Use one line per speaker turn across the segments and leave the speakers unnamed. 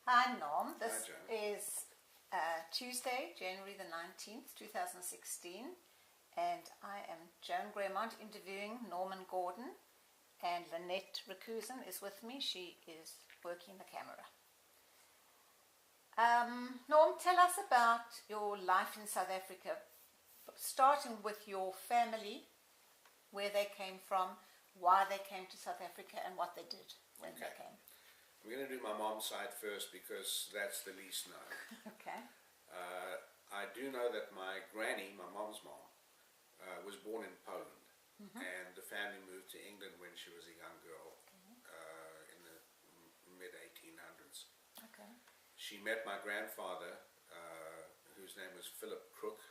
Hi Norm, this
Joan.
is Tuesday, January the 19th, 2016, and I am Joan Gremont interviewing Norman Gordon, and Lynette Recousin is with me. She is working the camera. Norm, tell us about your life in South Africa, starting with your family, where they came from, why they came to South Africa, and what they did when they came.
I'm going to do my mom's side first because that's the least known.
Okay.
I do know that my granny, my mom's mom, was born in Poland, and the family moved to England when she was a young girl in the mid-1800s.
Okay.
She met my grandfather, whose name was Philip Crook.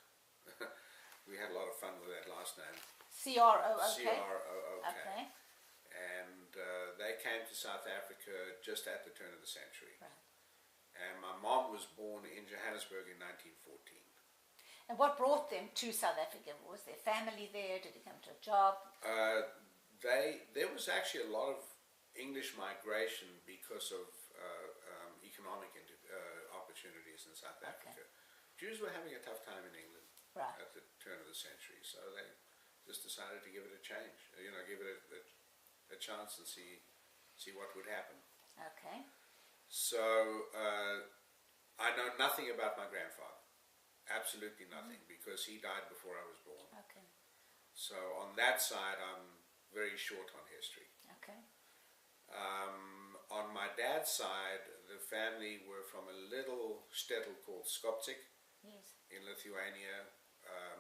We had a lot of fun with that last name.
C-R-O-O-K.
C-R-O-O-K.
Okay.
And they came to South Africa just at the turn of the century.
Right.
And my mom was born in Johannesburg in 1914.
And what brought them to South Africa? Was their family there? Did they come to a job?
There was actually a lot of English migration because of economic opportunities in South Africa. Jews were having a tough time in England at the turn of the century, so they just decided to give it a change, give it a chance and see what would happen.
Okay.
So I know nothing about my grandfather, absolutely nothing, because he died before I was born.
Okay.
So on that side, I'm very short on history.
Okay.
On my dad's side, the family were from a little shtetl called Skopczyk in Lithuania.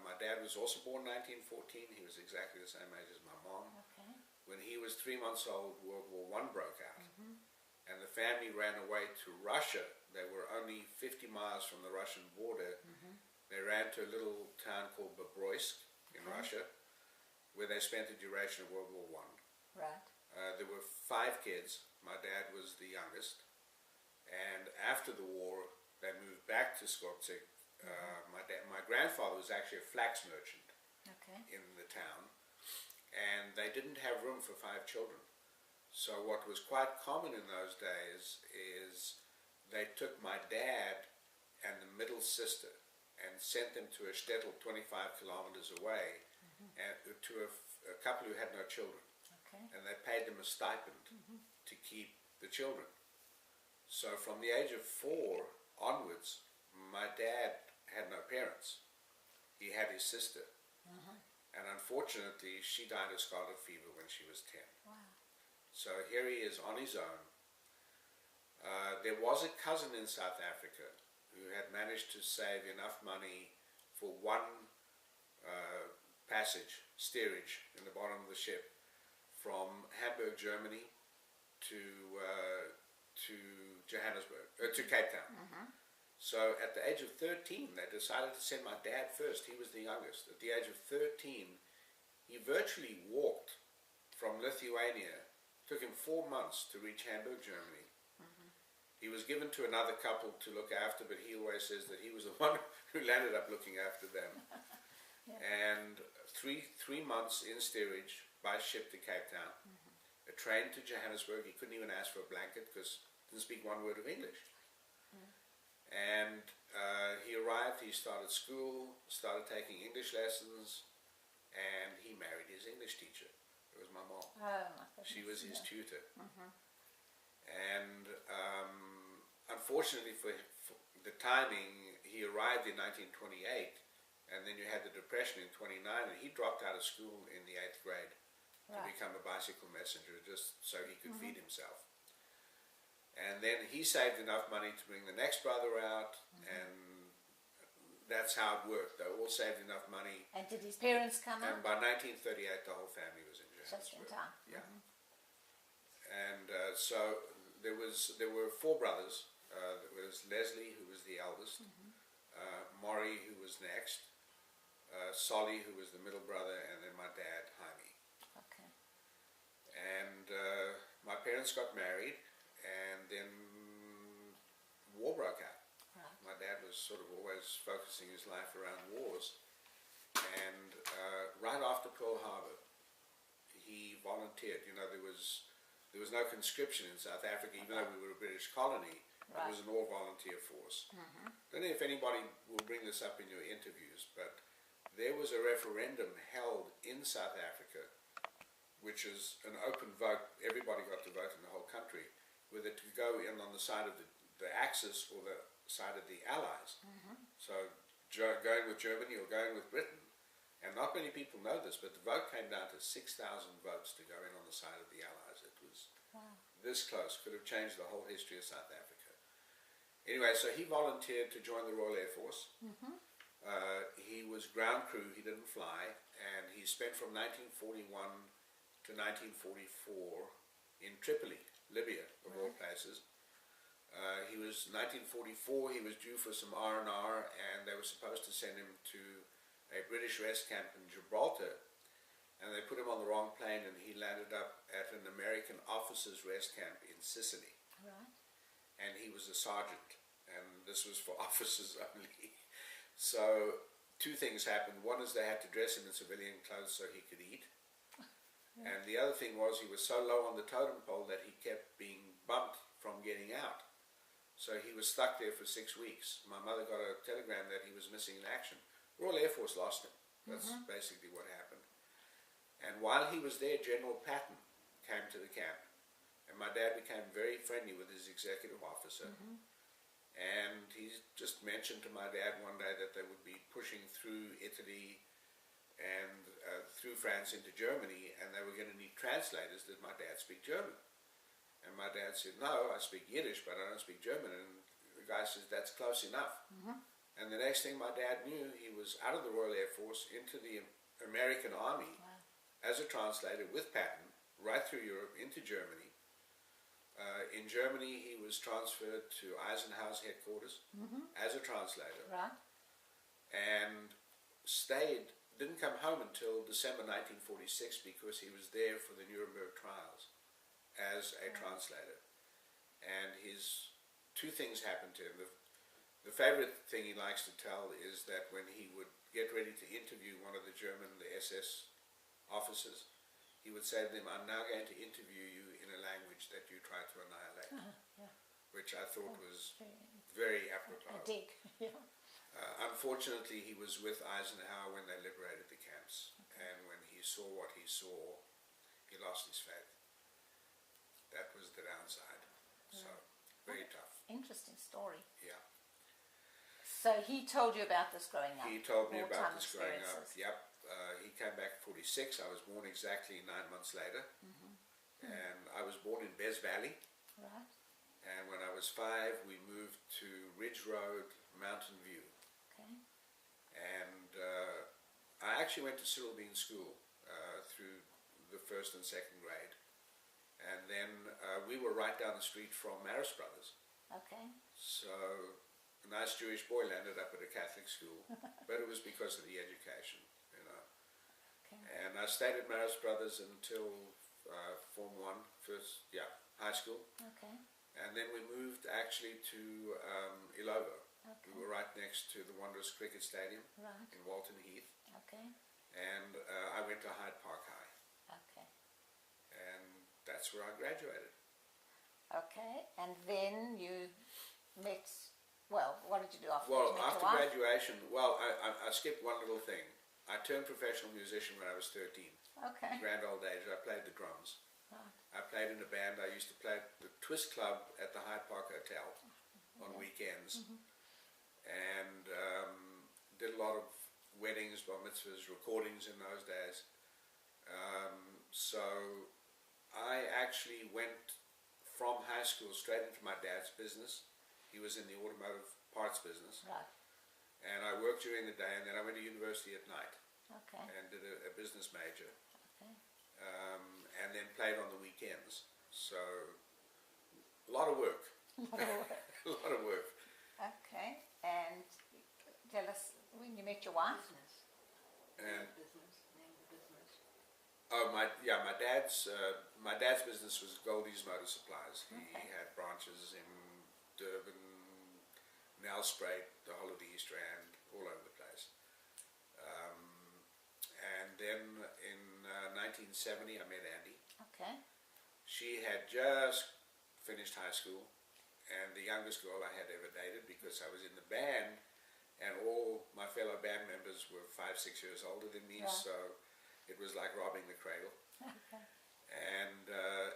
My dad was also born in 1914. He was exactly the same age as my mom.
Okay.
When he was 3 months old, World War I broke out, and the family ran away to Russia. They were only 50 miles from the Russian border. They ran to a little town called Bobroysk in Russia, where they spent the duration of World War I.
Right.
There were 5 kids. My dad was the youngest. And after the war, they moved back to Skopczyk. My grandfather was actually a flax merchant in the town, and they didn't have room for 5 children. So what was quite common in those days is they took my dad and the middle sister and sent them to a shtetl 25 kilometers away, and to a couple who had no children. And they paid them a stipend to keep the children. So from the age of 4 onwards, my dad had no parents. He had his sister. And unfortunately, she died of scarlet fever when she was 10.
Wow.
So here he is on his own. There was a cousin in South Africa who had managed to save enough money for one steerage in the bottom of the ship from Hamburg, Germany to Johannesburg, to Cape Town. So at the age of 13, they decided to send my dad first. He was the youngest. At the age of 13, he virtually walked from Lithuania. It took him 4 months to reach Hamburg, Germany. He was given to another couple to look after, but he always says that he was the one who landed up looking after them. And three months in steerage by ship to Cape Town. A train to Johannesburg. He couldn't even ask for a blanket because he didn't speak one word of English. And he arrived, he started school, started taking English lessons, and he married his English teacher. It was my mom.
Oh, my goodness.
She was his tutor. And unfortunately for the timing, he arrived in 1928, and then you had the Depression in 29, and he dropped out of school in the 8th grade to become a bicycle messenger just so he could feed himself. And then he saved enough money to bring the next brother out, and that's how it worked. They all saved enough money.
And did his parents come
And
out?
by 1938, the whole family was in
Just in
Johannesburg.
time.
Yeah. And so there were 4 brothers. There was Leslie, who was the eldest, Maury, who was next, Solly, who was the middle brother, and then my dad, Jaime.
Okay.
And my parents got married, and then war broke out. My dad was sort of always focusing his life around wars, and right after Pearl Harbor, he volunteered. There was no conscription in South Africa, even though we were a British colony. It was an all-volunteer force. Don't know if anybody will bring this up in your interviews, but there was a referendum held in South Africa, which is an open vote. Everybody got to vote in the whole country, whether to go in on the side of the Axis or the side of the Allies. So going with Germany or going with Britain. And not many people know this, but the vote came down to 6,000 votes to go in on the side of the Allies. It was this close. Could have changed the whole history of South Africa. Anyway, so he volunteered to join the Royal Air Force. He was ground crew, he didn't fly, and he spent from 1941 to 1944 in Tripoli, Libya, of all places. He was 1944, he was due for some R&R, and they were supposed to send him to a British rest camp in Gibraltar, and they put him on the wrong plane, and he landed up at an American officers' rest camp in Sicily. And he was a sergeant, and this was for officers only. So two things happened. One is they had to dress him in civilian clothes so he could eat. And the other thing was he was so low on the totem pole that he kept being bumped from getting out. So he was stuck there for 6 weeks. My mother got a telegram that he was missing in action. Royal Air Force lost him. That's basically what happened. And while he was there, General Patton came to the camp. And my dad became very friendly with his executive officer. And he just mentioned to my dad one day that they would be pushing through Italy and through France into Germany, and they were going to need translators. Did my dad speak German? And my dad said, no, I speak Yiddish, but I don't speak German. And the guy says, that's close enough. And the next thing my dad knew, he was out of the Royal Air Force into the American Army as a translator with Patton, right through Europe into Germany. In Germany, he was transferred to Eisenhower's headquarters as a translator, and didn't come home until December 1946 because he was there for the Nuremberg trials as a translator. And two things happened to him. The favorite thing he likes to tell is that when he would get ready to interview one of the SS officers, he would say to them, I'm now going to interview you in a language that you try to annihilate, which I thought was very apropos.
A dig,
Unfortunately, he was with Eisenhower when they liberated the camps, and when he saw what he saw, he lost his faith. That was the downside. So, very tough.
Interesting story.
Yeah.
So he told you about this growing up?
He told me about this growing up,
experiences.
yep. He came back 46. I was born exactly 9 months later. And I was born in Bez Valley. And when I was 5, we moved to Ridge Road, Mountain View. And I actually went to Cyril Bean School through the 1st and 2nd grade. And then we were right down the street from Marist Brothers. So a nice Jewish boy landed up at a Catholic school, but it was because of the education, you know. And I stayed at Marist Brothers until Form 1, high school. And then we moved actually to Ilovo. We were right next to the Wanderers Cricket Stadium in Walton Heath. And I went to Hyde Park High. And that's where I graduated.
And then you met, well, what did you do after?
Well, after graduation, I skipped one little thing. I turned professional musician when I was 13. Grand old age. I played the drums. I played in a band. I used to play at the Twist Club at the Hyde Park Hotel on weekends. And did a lot of weddings, bar mitzvahs, recordings in those days. So I actually went from high school straight into my dad's business. He was in the automotive parts business. And I worked during the day, and then I went to university at night. And did a business major. And then played on the weekends. So a lot of work. A lot of work.
And tell us when you met your wife.
And oh, my dad's business was Goldie's Motor Supplies. He had branches in Durban, Nelspruit, the whole of the East Rand, all over the place. And then in 1970, I met Andy. She had just finished high school, and the youngest girl I had ever dated, because I was in the band, and all my fellow band members were 5-6 years older than me, so it was like robbing the cradle.
Okay.
And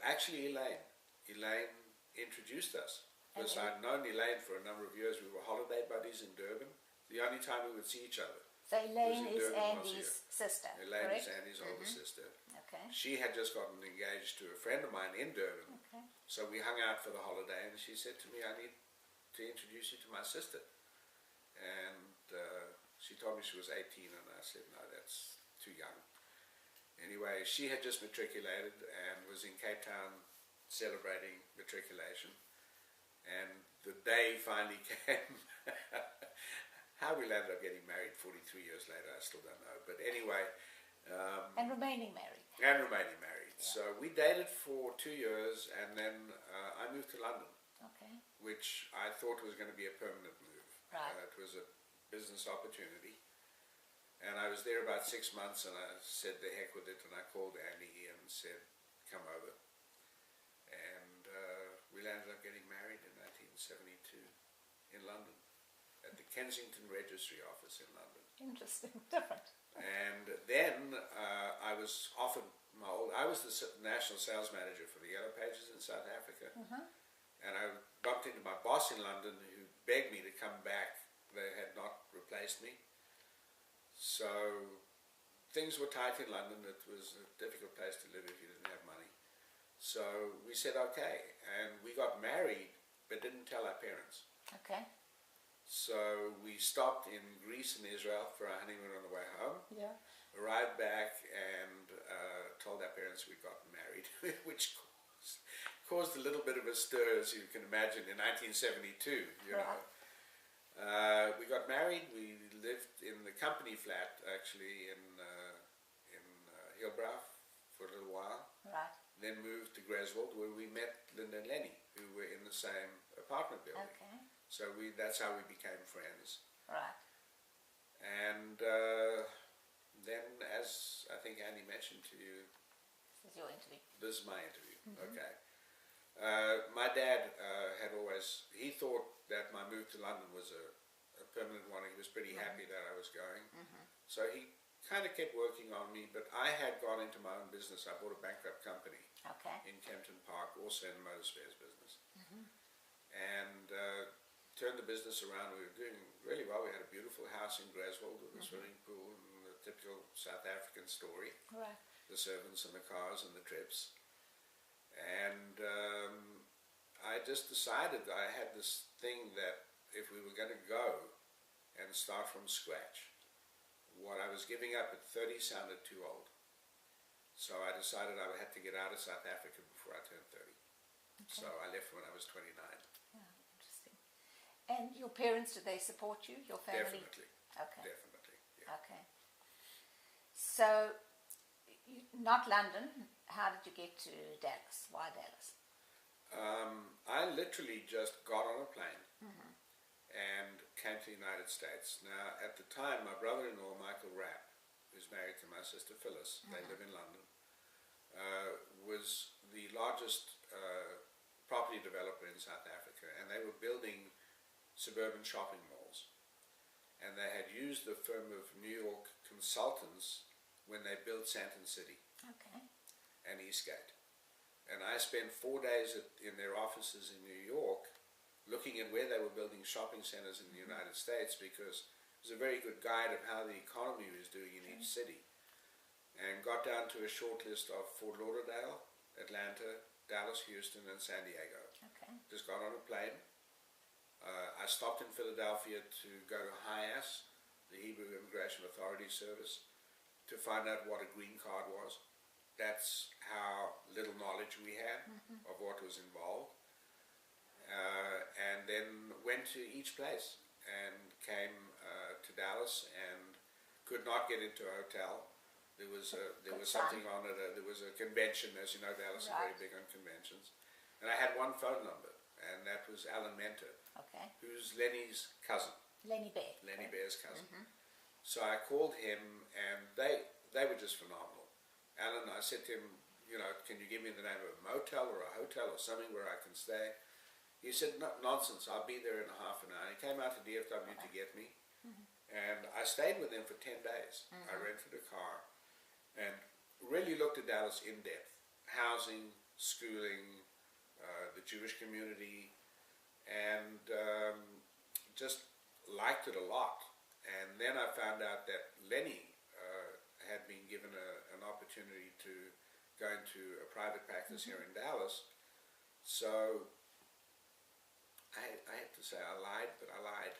actually Elaine introduced us, because I'd known Elaine for a number of years. We were holiday buddies in Durban, the only time we would see each other.
So Elaine is Andy's sister,
Elaine
correct?
is Andy's older sister.
Okay.
She had just gotten engaged to a friend of mine in Durban.
Okay.
So we hung out for the holiday, and she said to me, I need to introduce you to my sister. And she told me she was 18, and I said, no, that's too young. Anyway, she had just matriculated and was in Cape Town celebrating matriculation. And the day finally came. How we landed up getting married 43 years later, I still don't know. But anyway.
And remaining married.
And remaining married.
Yeah.
So we dated for 2 years, and then I moved to London.
Okay.
Which I thought was going to be a permanent move.
Right.
It was a business opportunity. And I was there about 6 months, and I said the heck with it, and I called Andy and said, come over. And we landed up getting married in 1972 in London, at the Kensington Registry Office in London.
Interesting, different.
And then I was offered I was the national sales manager for the Yellow Pages in South Africa. And I bumped into my boss in London, who begged me to come back. They had not replaced me. So things were tight in London. It was a difficult place to live if you didn't have money. So we said okay, and we got married, but didn't tell our parents.
Okay.
So we stopped in Greece and Israel for our honeymoon on the way home.
Yeah.
Arrived back and told our parents we'd gotten married, which caused a little bit of a stir, as you can imagine, in 1972. You know. We got married. We lived in the company flat, actually, in Hillbrow for a little while.
Right.
Then moved to Greswold, where we met Linda and Lenny, who were in the same apartment building.
Okay.
So that's how we became friends.
Right.
And then, as I think Andy mentioned to you,
This is your interview.
this is my interview. Okay. My dad had always, he thought that my move to London was a permanent one. He was pretty happy that I was going. So he kind of kept working on me, but I had gone into my own business. I bought a bankrupt company in Kempton Park, also in the motor spares business. And turned the business around. We were doing really well. We had a beautiful house in Greswold with a swimming pool and the typical South African story.
Right.
The servants and the cars and the trips. And I just decided that I had this thing that if we were going to go and start from scratch, what I was giving up at 30 sounded too old. So I decided I had to get out of South Africa before I turned 30. So I left when I was 29.
Interesting. And your parents, did they support you, your family?
Definitely.
Okay.
Definitely. Yeah.
Okay. So, not London. How did you get to Dallas? Why Dallas?
I literally just got on a plane and came to the United States. Now, at the time, my brother-in-law, Michael Rapp, who's married to my sister Phyllis, they live in London, was the largest property developer in South Africa, and they were building suburban shopping malls. And they had used the firm of New York consultants when they built Santon City and Eastgate. And I spent 4 days in their offices in New York looking at where they were building shopping centers in the United States, because it was a very good guide of how the economy was doing in each city. And got down to a short list of Fort Lauderdale, Atlanta, Dallas, Houston, and San Diego. Just got on a plane. I stopped in Philadelphia to go to HIAS, the Hebrew Immigration Authority Service, to find out what a green card was. That's how little knowledge we had of what was involved. And then went to each place and came to Dallas and could not get into a hotel. There was something on it. There was a convention, as you know, Dallas is very big on conventions. And I had one phone number, and that was Alan Mentor, who's Lenny's cousin.
Lenny Bear.
Lenny Bear's cousin. So I called him, and they were just phenomenal. Alan, I said to him, you know, can you give me the name of a motel or a hotel or something where I can stay? He said, no, nonsense, I'll be there in a half an hour. He came out to DFW to get me, and I stayed with him for 10 days. I rented a car and really looked at Dallas in depth. Housing, schooling, the Jewish community, and just liked it a lot. And then I found out that Lenny had been given an opportunity to go into a private practice here in Dallas. So I have to say I lied, but I lied.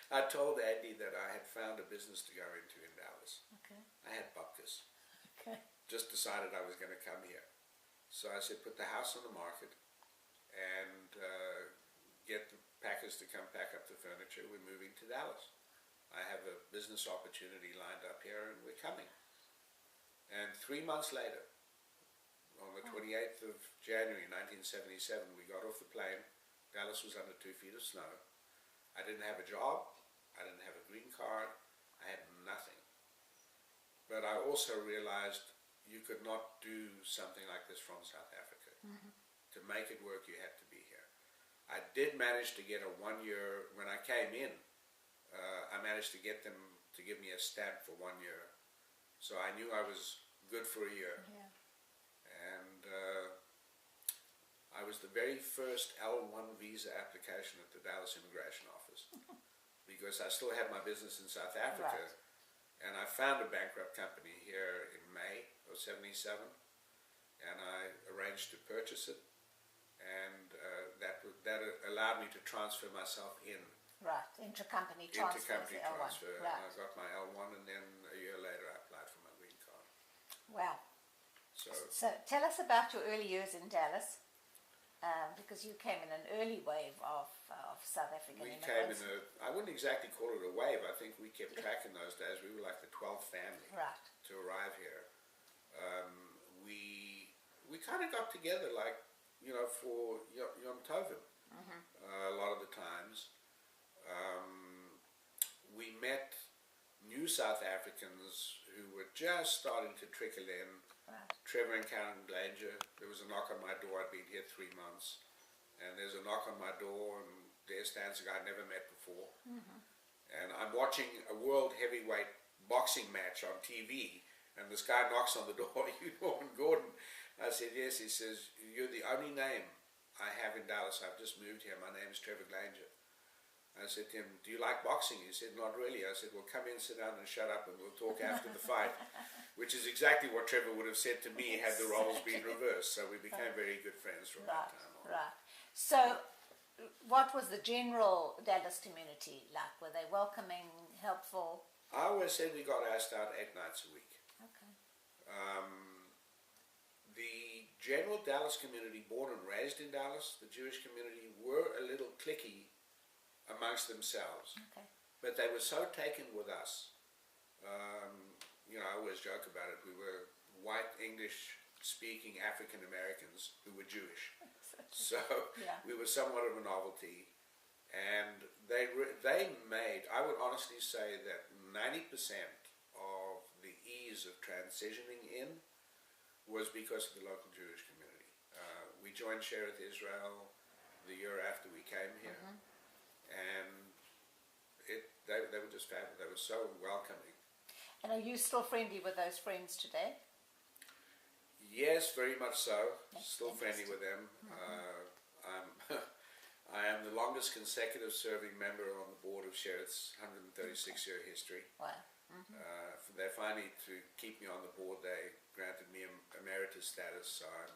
I told Andy that I had found a business to go into in Dallas.
Okay.
I had bupkis.
Okay.
Just decided I was going to come here. So I said, put the house on the market and get the packers to come pack up the furniture. We're moving to Dallas. I have a business opportunity lined up here and we're coming. And 3 months later, on the 28th of January 1977, we got off the plane. Dallas was under 2 feet of snow. I didn't have a job. I didn't have a green card. I had nothing. But I also realized you could not do something like this from South Africa. To make it work, you had to be here. I did manage to get a 1 year, when I came in, I managed to get them to give me a stamp for 1 year. So I knew I was good for a year.
Yeah.
And I was the very first L1 visa application at the Dallas Immigration Office because I still had my business in South Africa.
Right.
And I found a bankrupt company here in May of '77, and I arranged to purchase it, and that allowed me to transfer myself in.
Right, intercompany transfer.
Intercompany transfer.
Right.
And I got my L1, and then a year later I applied for my green card.
Wow.
So
Tell us about your early years in Dallas, because you came in an early wave of South African
we
immigrants.
came in I wouldn't exactly call it a wave. I think we kept track in those days. We were like the 12th family
Right.
to arrive here. We kind of got together like, for Yom Tovim a lot of the times. We met new South Africans who were just starting to trickle in.
Right.
Trevor and Karen Blanger. There was a knock on my door. I'd been here 3 months. And there's a knock on my door, and there stands a guy I'd never met before. And I'm watching a world heavyweight boxing match on TV, and this guy knocks on the door. You Norman Gordon? I said, yes. He says, you're the only name I have in Dallas. I've just moved here. My name is Trevor Blanger. I said to him, do you like boxing? He said, not really. I said, well, come in, sit down and shut up and we'll talk after the fight, which is exactly what Trevor would have said to me had the roles been reversed. So we became very good friends from that time on.
Right. So what was the general Dallas community like? Were they welcoming, helpful?
I always said we got asked out 8 nights a week.
Okay.
The general Dallas community, born and raised in Dallas, the Jewish community, were a little cliquey amongst themselves.
Okay.
But they were so taken with us. I always joke about it. We were white English-speaking African Americans who were Jewish. So
Yeah.
we were somewhat of a novelty. And they made, I would honestly say that 90% of the ease of transitioning in was because of the local Jewish community. We joined Shereth Israel the year after we came here. And they were just fabulous. They were so welcoming.
And are you still friendly with those friends today?
Yes, very much so.
That's
Still friendly with them. I am the longest consecutive serving member on the board of Shereth's 136-year history.
Wow.
They finally, to keep me on the board, they granted me emeritus status, so I'm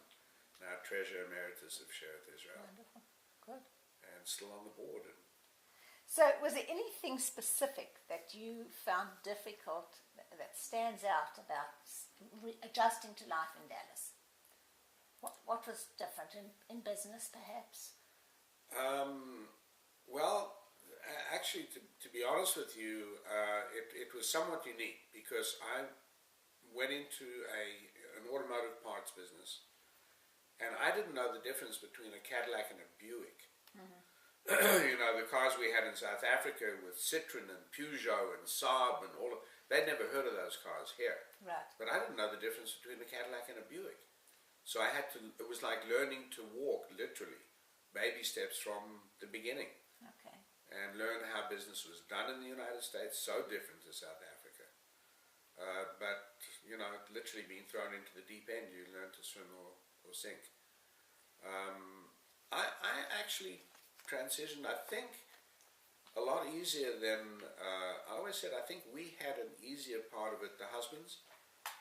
now Treasurer Emeritus of Shereth Israel.
Wonderful. Good.
And still on the board.
So was there anything specific that you found difficult that stands out about adjusting to life in Dallas? What was different in business, perhaps?
Well, actually, to be honest with you, it was somewhat unique because I went into an automotive parts business, and I didn't know the difference between a Cadillac and a Buick. The cars we had in South Africa with Citroen and Peugeot and Saab and all of, they'd never heard of those cars here.
Right.
But I didn't know the difference between a Cadillac and a Buick. So it was like learning to walk, literally, baby steps from the beginning
Okay.
and learn how business was done in the United States, so different to South Africa. But, you know, literally being thrown into the deep end, you learn to swim or sink. I actually transitioned, I think, a lot easier than, I always said, I think we had an easier part of it, the husbands.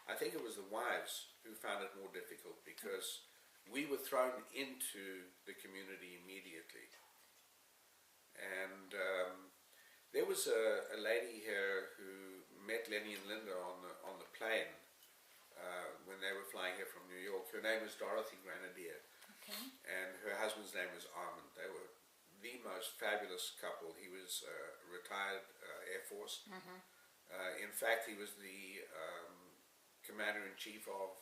I think it was the wives who found it more difficult because we were thrown into the community immediately. And there was a lady here who met Lenny and Linda on the plane when they were flying here from New York. Her name was Dorothy Grenadier.
Okay.
And her husband's name was Armand. They were the most fabulous couple. He was retired Air Force. In fact, he was the commander-in-chief of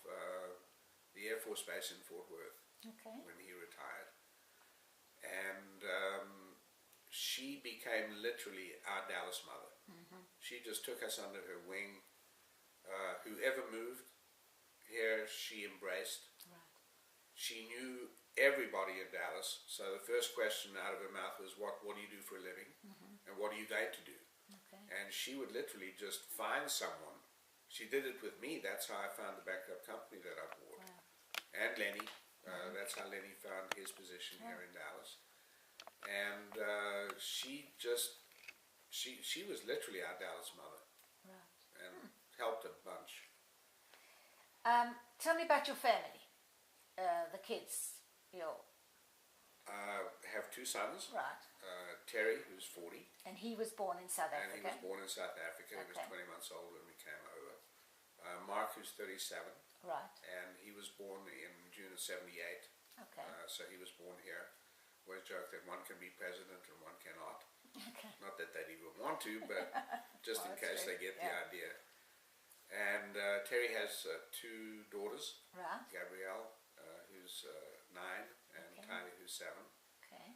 the Air Force Base in Fort Worth when he retired. And she became literally our Dallas mother. She just took us under her wing. Whoever moved here, she embraced.
Right.
She knew everybody in Dallas, so the first question out of her mouth was, what do you do for a living? And what are you going to do?
Okay.
And she would literally just find someone. She did it with me. That's how I found the backup company that I bought.
Wow.
And Lenny. That's how Lenny found his position here in Dallas. And she was literally our Dallas mother.
Right.
And helped a bunch.
Tell me about your family, the kids.
Have two sons.
Right.
Terry, who's 40.
And he was born in South
And
Africa.
he was born in South Africa. He was 20 months old when we came over. Mark, who's 37.
Right.
And he was born in June of 78.
Okay.
So he was born here. We joke that one can be president and one cannot.
Okay.
Not that they'd even want to, but just in case they get the idea. And Terry has two daughters.
Right.
Gabrielle, who's 9, and Kylie, who's 7.
Okay.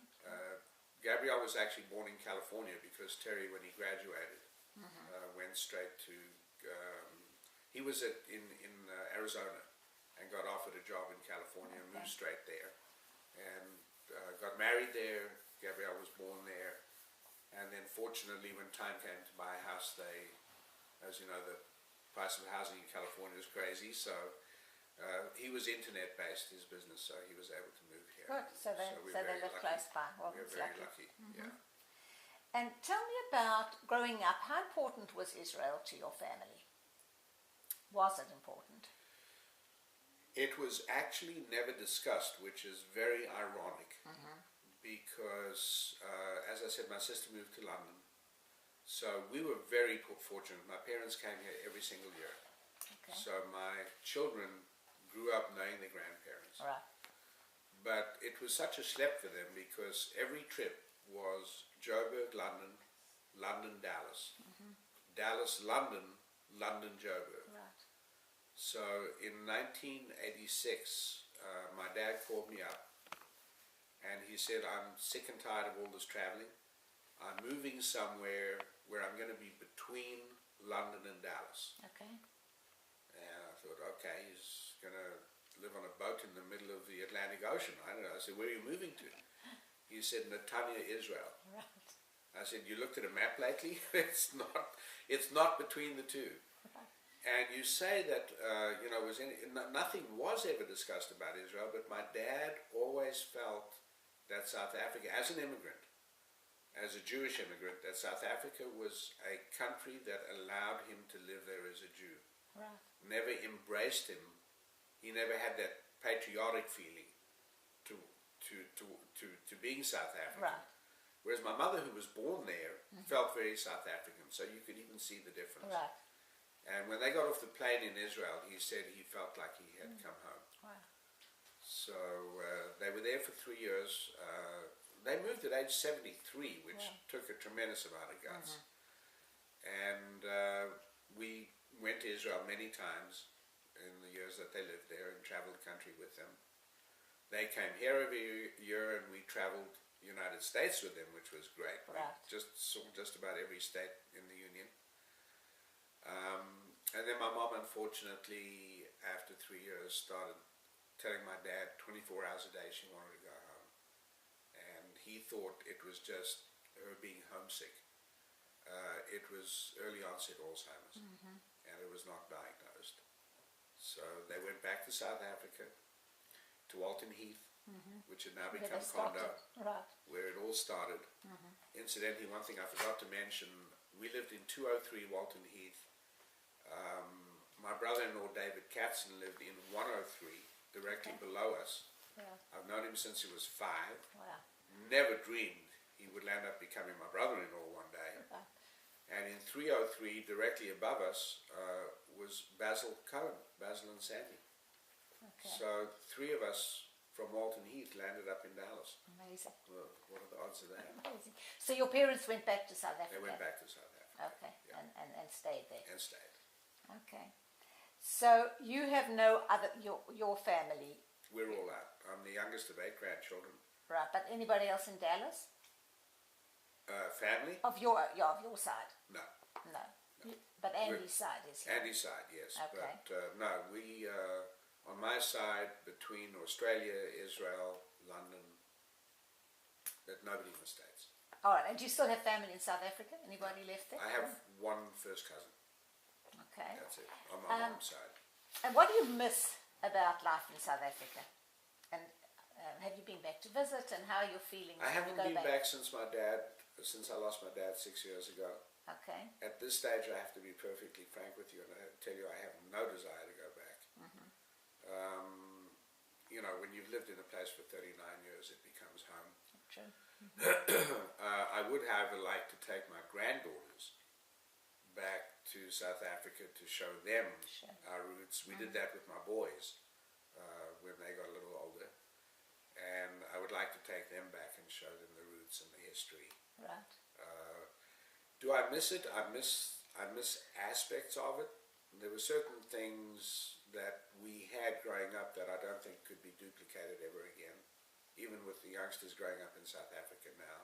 Gabrielle was actually born in California because Terry, when he graduated, went straight to. He was in Arizona and got offered a job in California and moved straight there, and got married there. Gabrielle was born there, and then fortunately, when time came to buy a house, they, as you know, the price of housing in California is crazy, so. He was internet-based, his business, so he was able to move here.
Good. So they live close by. Well,
We're
it's
very
lucky.
lucky. Yeah.
And tell me about growing up. How important was Israel to your family? Was it important?
It was actually never discussed, which is very ironic, because, as I said, my sister moved to London, so we were very fortunate. My parents came here every single year.
Okay.
So my children grew up knowing their grandparents.
Right.
But it was such a schlep for them because every trip was Joburg, London, London, Dallas. Dallas, London, London, Joburg.
Right.
So in 1986, my dad called me up and he said, I'm sick and tired of all this traveling. I'm moving somewhere where I'm going to be between London and Dallas.
Okay.
And I thought, okay, he's going to live on a boat in the middle of the Atlantic Ocean. I don't know. I said, where are you moving to? He said, Netanya, Israel.
Right.
I said, you looked at a map lately? It's not between the two.
Right.
And you say that, nothing was ever discussed about Israel, but my dad always felt that South Africa, as an immigrant, as a Jewish immigrant, that South Africa was a country that allowed him to live there as a Jew.
Right.
Never embraced him. He never had that patriotic feeling to being South African.
Right.
Whereas my mother, who was born there, felt very South African, so you could even see the difference.
Right.
And when they got off the plane in Israel, he said he felt like he had come home.
Wow.
So they were there for 3 years. They moved at age 73, which took a tremendous amount of guts. And we went to Israel many times in the years that they lived there and traveled the country with them. They came here every year and we traveled the United States with them, which was great.
Right.
We just saw just about every state in the Union. And then my mom, unfortunately, after 3 years, started telling my dad 24 hours a day she wanted to go home. he thought it was just her being homesick. It was early onset Alzheimer's, and it was not diagnosed. So they went back to South Africa, to Walton Heath, which had now
Where
become
they started.
Condo,
Right.
where it all started. Incidentally, one thing I forgot to mention, we lived in 203 Walton Heath. My brother-in-law David Katzen lived in 103, directly below us.
Yeah.
I've known him since he was 5.
Wow.
Never dreamed he would end up becoming my brother-in-law one day.
Right.
And in 303, directly above us, was Basil Cohen, Basil and Sandy.
Okay.
So 3 of us from Walton Heath landed up in Dallas.
Amazing.
Well, what are the odds of that?
Amazing. So your parents went back to South Africa?
They went back to South Africa.
Okay.
Yeah.
And stayed there.
And stayed.
Okay. So you have no other, your family?
We're all out. I'm the youngest of 8 grandchildren.
Right. But anybody else in Dallas?
Family?
Of your side?
No.
No. But Andy's side is here?
Andy's side, yes.
Okay.
But no, we, on my side, between Australia, Israel, London, but nobody in the States.
All right. And do you still have family in South Africa? Anybody left there?
I have one first cousin.
Okay.
That's it, on my mom's side.
And what do you miss about life in South Africa? And have you been back to visit? And how are your feelings?
I
when
haven't
you go
been back since I lost my dad 6 years ago.
Okay.
At this stage, I have to be perfectly frank with you, and I tell you I have no desire to go back. You know, when you've lived in a place for 39 years, it becomes home.
True.
I would, however, like to take my granddaughters back to South Africa to show them our roots. We did that with my boys when they got a little older, and I would like to take them back and show them the roots and the history.
Right.
Do I miss it? I miss aspects of it. There were certain things that we had growing up that I don't think could be duplicated ever again, even with the youngsters growing up in South Africa now.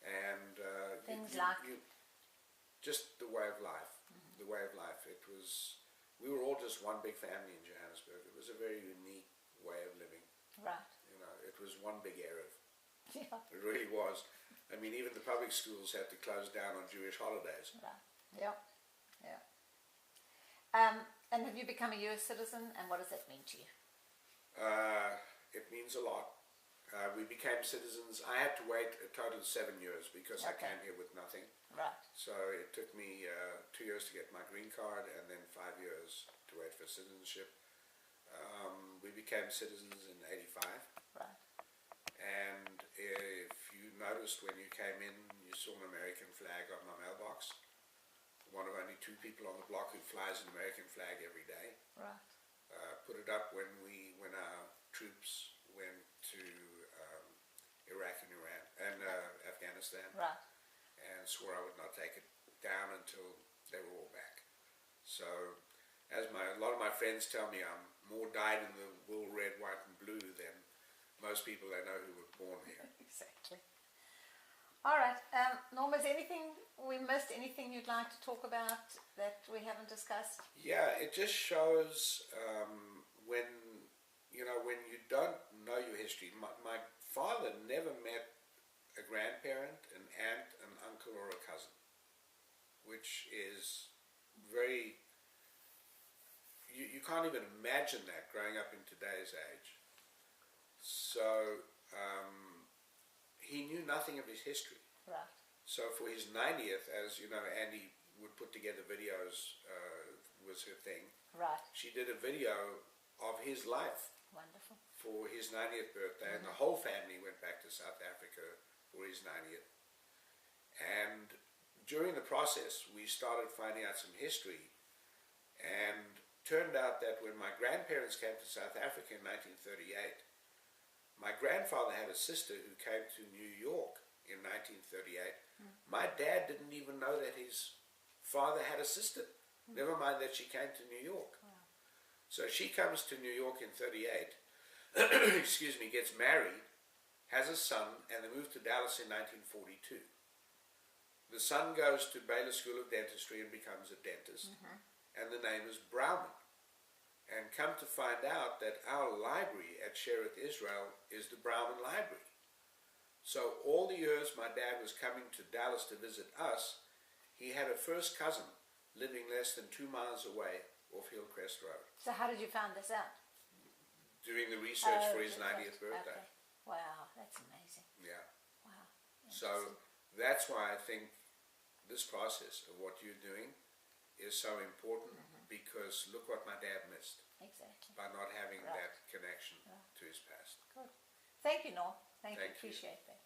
And
Things
just the way of life. The way of life. We were all just one big family in Johannesburg. It was a very unique way of living.
Right.
You know, it was one big Erev.
Yeah.
It really was. I mean, even the public schools had to close down on Jewish holidays.
Right. Yeah. Yeah. And have you become a US citizen? And what does that mean to you?
It means a lot. We became citizens. I had to wait a total of 7 years because I came here with nothing.
Right.
So it took me 2 years to get my green card and then 5 years to wait for citizenship. We became citizens in '85.
Right.
And if you noticed when you came in, you saw an American flag on my mailbox. One of only 2 people on the block who flies an American flag every day.
Right.
Put it up when our troops went to Iraq and Iran and Afghanistan.
Right.
And swore I would not take it down until they were all back. So, as a lot of my friends tell me, I'm more dyed in the wool, red, white, and blue than most people they know who were born here.
Exactly. All right. Norma, is anything we missed? Anything you'd like to talk about that we haven't discussed?
Yeah, it just shows when you don't know your history. My father never met a grandparent, an aunt, an uncle, or a cousin, which is very... You can't even imagine that growing up in today's age. So he knew nothing of his history.
Right.
So for his 90th, as you know, Andy would put together videos, was her thing.
Right.
She did a video of his life.
Wonderful.
For his 90th birthday, and the whole family went back to South Africa for his 90th. And during the process, we started finding out some history, and turned out that when my grandparents came to South Africa in 1938, my grandfather had a sister who came to New York in 1938. My dad didn't even know that his father had a sister, never mind that she came to New York.
Wow.
So she comes to New York in 38, excuse me, gets married, has a son, and they move to Dallas in 1942. The son goes to Baylor School of Dentistry and becomes a dentist, and the name is Browman. And come to find out that our library at Shereth Israel is the Browman Library. So all the years my dad was coming to Dallas to visit us, he had a first cousin living less than 2 miles away off Hillcrest Road.
So how did you find this out?
Doing the research for his
right.
90th birthday.
Okay. Wow, that's amazing.
Yeah.
Wow.
So
Interesting.
that's why I think this process of what you're doing is so important, because look what my dad missed
Exactly.
by not having
Right.
that connection to his past.
Good. Thank you, Norm. Thank you.
Thank you.
Appreciate that.